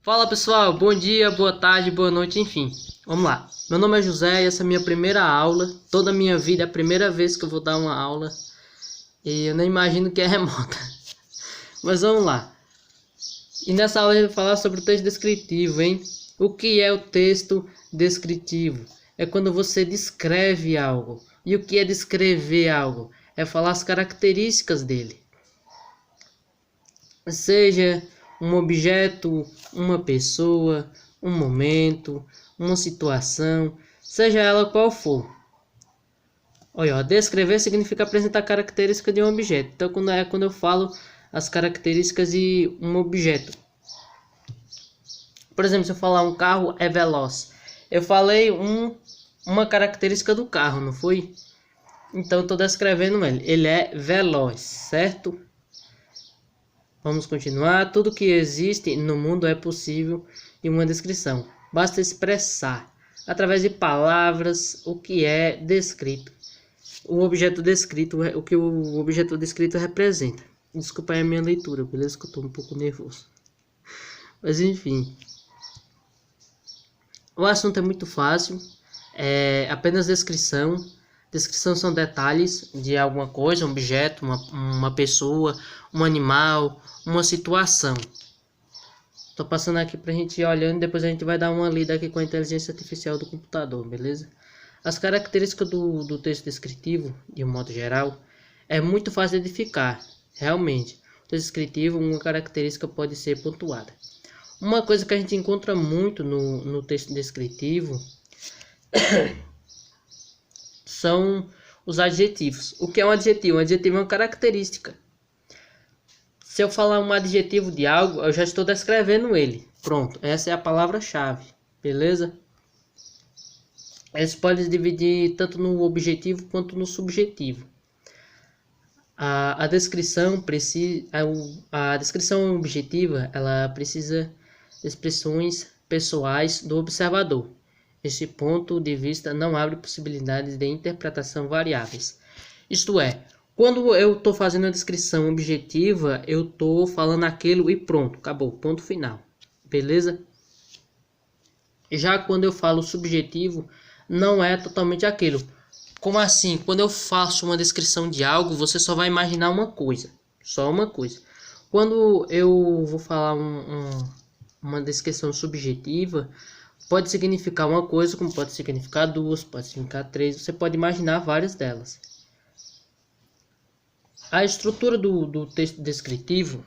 Fala pessoal, bom dia, boa tarde, boa noite, enfim. Vamos lá. Meu nome é José e essa é a minha primeira aula. Toda a minha vida é a primeira vez que eu vou dar uma aula. E eu nem imagino que é remota. Mas vamos lá. E nessa aula eu vou falar sobre o texto descritivo, hein? O que é o texto descritivo? É quando você descreve algo. E o que é descrever algo? É falar as características dele. Seja um objeto, uma pessoa, um momento, uma situação, seja ela qual for. Olha, ó, descrever significa apresentar características de um objeto. Então, quando eu falo as características de um objeto. Por exemplo, se eu falar um carro é veloz, eu falei uma característica do carro, não foi? Então, estou descrevendo ele. Ele é veloz, certo? Vamos continuar. Tudo que existe no mundo é possível em uma descrição. Basta expressar, através de palavras, o que é descrito. O objeto descrito, o que o objeto descrito representa. Desculpa aí a minha leitura, beleza? Que eu estou um pouco nervoso. Mas enfim. O assunto é muito fácil. É apenas descrição. Descrição são detalhes de alguma coisa, um objeto, uma pessoa, um animal, uma situação. Estou passando aqui para a gente ir olhando, depois a gente vai dar uma lida aqui com a inteligência artificial do computador, beleza? As características do texto descritivo, de um modo geral, é muito fácil de identificar, realmente. O texto descritivo, uma característica pode ser pontuada. Uma coisa que a gente encontra muito no texto descritivo são os adjetivos. O que é um adjetivo? Um adjetivo é uma característica. Se eu falar um adjetivo de algo, eu já estou descrevendo ele. Pronto, essa é a palavra-chave, beleza? Eles podem se dividir tanto no objetivo quanto no subjetivo. A descrição objetiva, ela precisa de expressões pessoais do observador. Esse ponto de vista não abre possibilidades de interpretação variáveis. Isto é, quando eu estou fazendo a descrição objetiva, eu estou falando aquilo e pronto, acabou, ponto final. Beleza? Já quando eu falo subjetivo, não é totalmente aquilo. Como assim? Quando eu faço uma descrição de algo, você só vai imaginar uma coisa. Só uma coisa. Quando eu vou falar uma descrição subjetiva, pode significar uma coisa, como pode significar duas, pode significar três. Você pode imaginar várias delas. A estrutura do texto descritivo.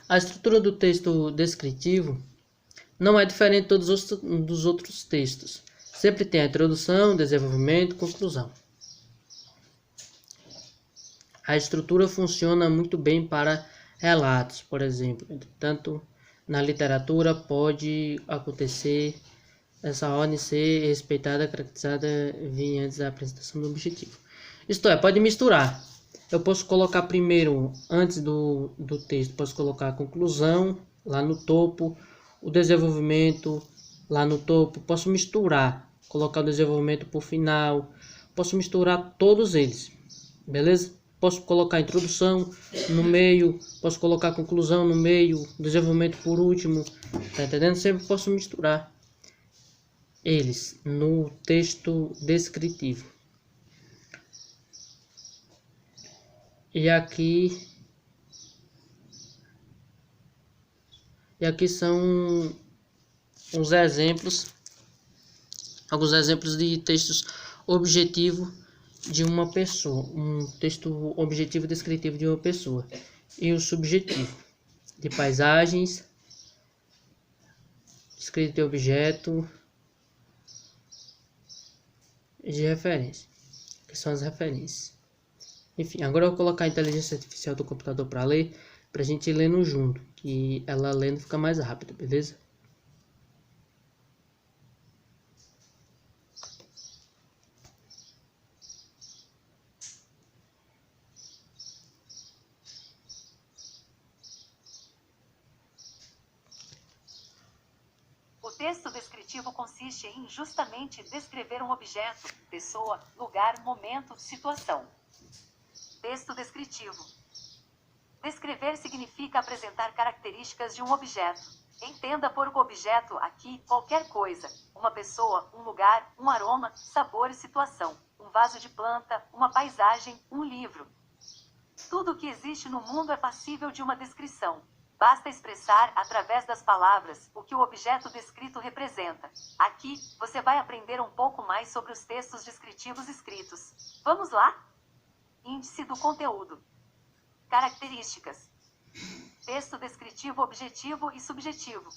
A estrutura do texto descritivo não é diferente de todos dos outros textos. Sempre tem a introdução, desenvolvimento, conclusão. A estrutura funciona muito bem para relatos, por exemplo. Entretanto, na literatura pode acontecer essa ordem ser respeitada, caracterizada, vir antes da apresentação do objetivo. Isto é, pode misturar. Eu posso colocar primeiro, antes do texto, posso colocar a conclusão lá no topo, o desenvolvimento lá no topo, posso misturar, colocar o desenvolvimento por final, posso misturar todos eles, beleza? Posso colocar a introdução no meio, posso colocar a conclusão no meio, desenvolvimento por último, tá entendendo? Sempre posso misturar eles no texto descritivo. E aqui são uns exemplos, alguns exemplos de textos objetivo de uma pessoa, um texto objetivo descritivo de uma pessoa, e o subjetivo de paisagens, descrito de objeto, de referência, que são as referências. Enfim, agora eu vou colocar a inteligência artificial do computador para ler, para a gente ir lendo junto, que ela lendo fica mais rápido, beleza? O texto descritivo consiste em justamente descrever um objeto, pessoa, lugar, momento, situação. Texto descritivo. Descrever significa apresentar características de um objeto. Entenda por objeto aqui qualquer coisa: uma pessoa, um lugar, um aroma, sabor e situação, um vaso de planta, uma paisagem, um livro. Tudo o que existe no mundo é passível de uma descrição. Basta expressar, através das palavras, o que o objeto descrito representa. Aqui, você vai aprender um pouco mais sobre os textos descritivos escritos. Vamos lá? Índice do conteúdo. Características. Texto descritivo objetivo e subjetivo.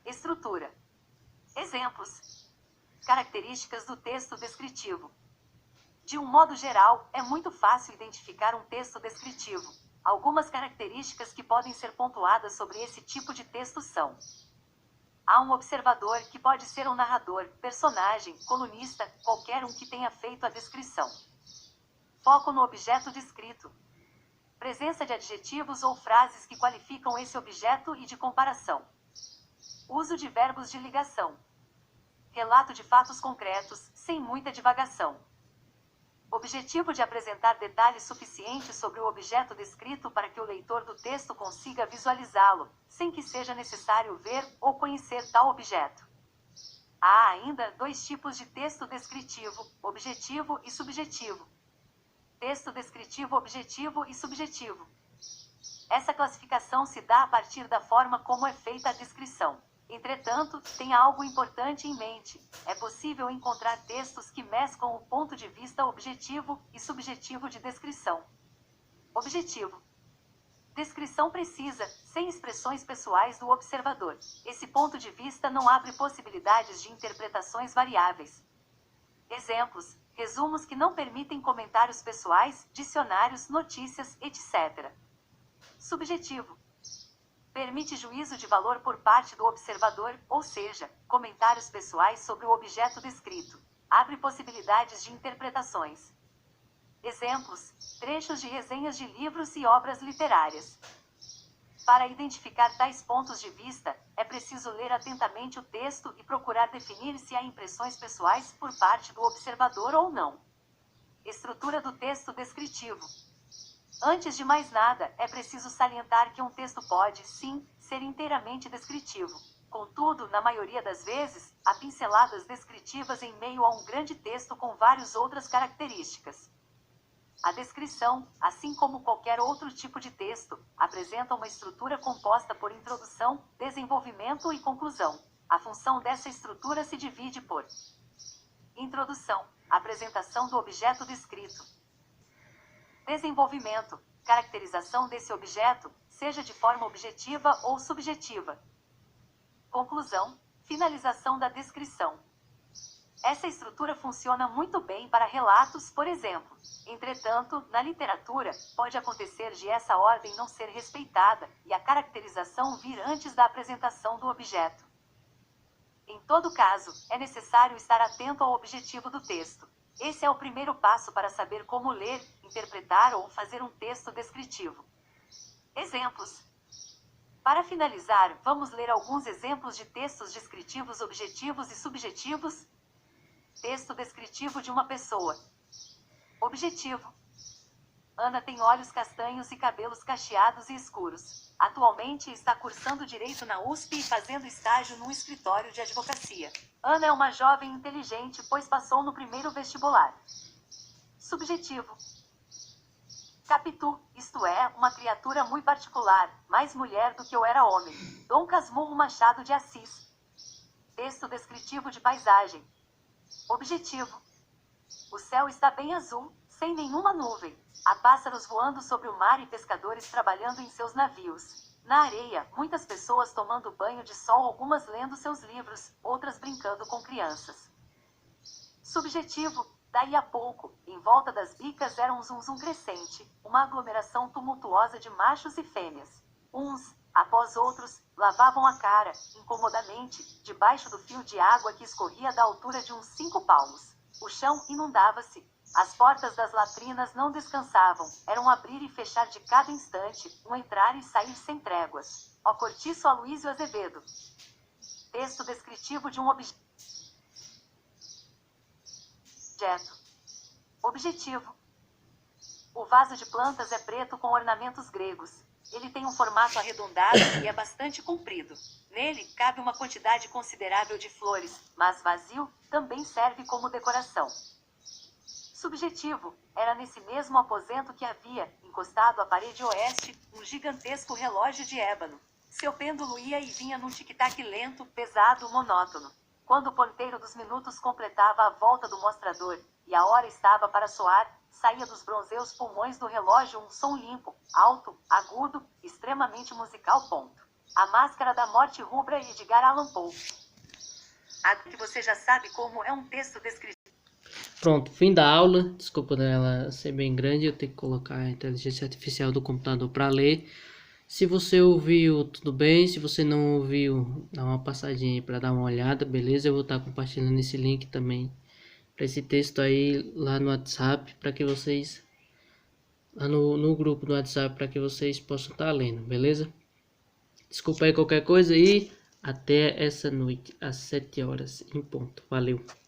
Estrutura. Exemplos. Características do texto descritivo. De um modo geral, é muito fácil identificar um texto descritivo. Algumas características que podem ser pontuadas sobre esse tipo de texto são: há um observador, que pode ser um narrador, personagem, colunista, qualquer um que tenha feito a descrição. Foco no objeto descrito. Presença de adjetivos ou frases que qualificam esse objeto e de comparação. Uso de verbos de ligação. Relato de fatos concretos, sem muita divagação. Objetivo de apresentar detalhes suficientes sobre o objeto descrito para que o leitor do texto consiga visualizá-lo, sem que seja necessário ver ou conhecer tal objeto. Há ainda dois tipos de texto descritivo: objetivo e subjetivo. Texto descritivo objetivo e subjetivo. Essa classificação se dá a partir da forma como é feita a descrição. Entretanto, tenha algo importante em mente: é possível encontrar textos que mesclam o ponto de vista objetivo e subjetivo de descrição. Objetivo. Descrição precisa, sem expressões pessoais do observador. Esse ponto de vista não abre possibilidades de interpretações variáveis. Exemplos: resumos que não permitem comentários pessoais, dicionários, notícias, etc. Subjetivo. Permite juízo de valor por parte do observador, ou seja, comentários pessoais sobre o objeto descrito. Abre possibilidades de interpretações. Exemplos: trechos de resenhas de livros e obras literárias. Para identificar tais pontos de vista, é preciso ler atentamente o texto e procurar definir se há impressões pessoais por parte do observador ou não. Estrutura do texto descritivo. Antes de mais nada, é preciso salientar que um texto pode, sim, ser inteiramente descritivo. Contudo, na maioria das vezes, há pinceladas descritivas em meio a um grande texto com várias outras características. A descrição, assim como qualquer outro tipo de texto, apresenta uma estrutura composta por introdução, desenvolvimento e conclusão. A função dessa estrutura se divide por: introdução, apresentação do objeto descrito. Desenvolvimento, caracterização desse objeto, seja de forma objetiva ou subjetiva. Conclusão, finalização da descrição. Essa estrutura funciona muito bem para relatos, por exemplo. Entretanto, na literatura, pode acontecer de essa ordem não ser respeitada e a caracterização vir antes da apresentação do objeto. Em todo caso, é necessário estar atento ao objetivo do texto. Esse é o primeiro passo para saber como ler, interpretar ou fazer um texto descritivo. Exemplos. Para finalizar, vamos ler alguns exemplos de textos descritivos objetivos e subjetivos. Texto descritivo de uma pessoa. Objetivo. Ana tem olhos castanhos e cabelos cacheados e escuros. Atualmente está cursando Direito na USP e fazendo estágio num escritório de advocacia. Ana é uma jovem inteligente, pois passou no primeiro vestibular. Subjetivo. Capitu, isto é, uma criatura muito particular, mais mulher do que eu era homem. Dom Casmurro Machado de Assis. Texto descritivo de paisagem. Objetivo. O céu está bem azul, sem nenhuma nuvem. Há pássaros voando sobre o mar e pescadores trabalhando em seus navios. Na areia, muitas pessoas tomando banho de sol, algumas lendo seus livros, outras brincando com crianças. Subjetivo. Daí a pouco, em volta das bicas era um zum-zum crescente, uma aglomeração tumultuosa de machos e fêmeas. Uns, após outros, lavavam a cara, incomodamente, debaixo do fio de água que escorria da altura de uns 5 palmos. O chão inundava-se. As portas das latrinas não descansavam, era um abrir e fechar de cada instante, um entrar e sair sem tréguas. Ó Cortiço Aloísio Azevedo. Texto descritivo de um objeto. Objetivo. O vaso de plantas é preto com ornamentos gregos. Ele tem um formato arredondado e é bastante comprido. Nele cabe uma quantidade considerável de flores, mas vazio, também serve como decoração. Subjetivo, era nesse mesmo aposento que havia, encostado à parede oeste, um gigantesco relógio de ébano. Seu pêndulo ia e vinha num tic-tac lento, pesado, monótono. Quando o ponteiro dos minutos completava a volta do mostrador, e a hora estava para soar, saía dos bronzeus pulmões do relógio um som limpo, alto, agudo, extremamente musical. A Máscara da Morte Rubra e Edgar Allan Poe. Aqui você já sabe como é um texto descritivo. Pronto, fim da aula. Desculpa dela ser bem grande, eu tenho que colocar a inteligência artificial do computador para ler. Se você ouviu, tudo bem. Se você não ouviu, dá uma passadinha aí para dar uma olhada, beleza? Eu vou estar compartilhando esse link também para esse texto aí lá no WhatsApp, para que vocês lá no grupo do WhatsApp, para que vocês possam estar lendo, beleza? Desculpa aí qualquer coisa e até essa noite às 7 horas em ponto. Valeu.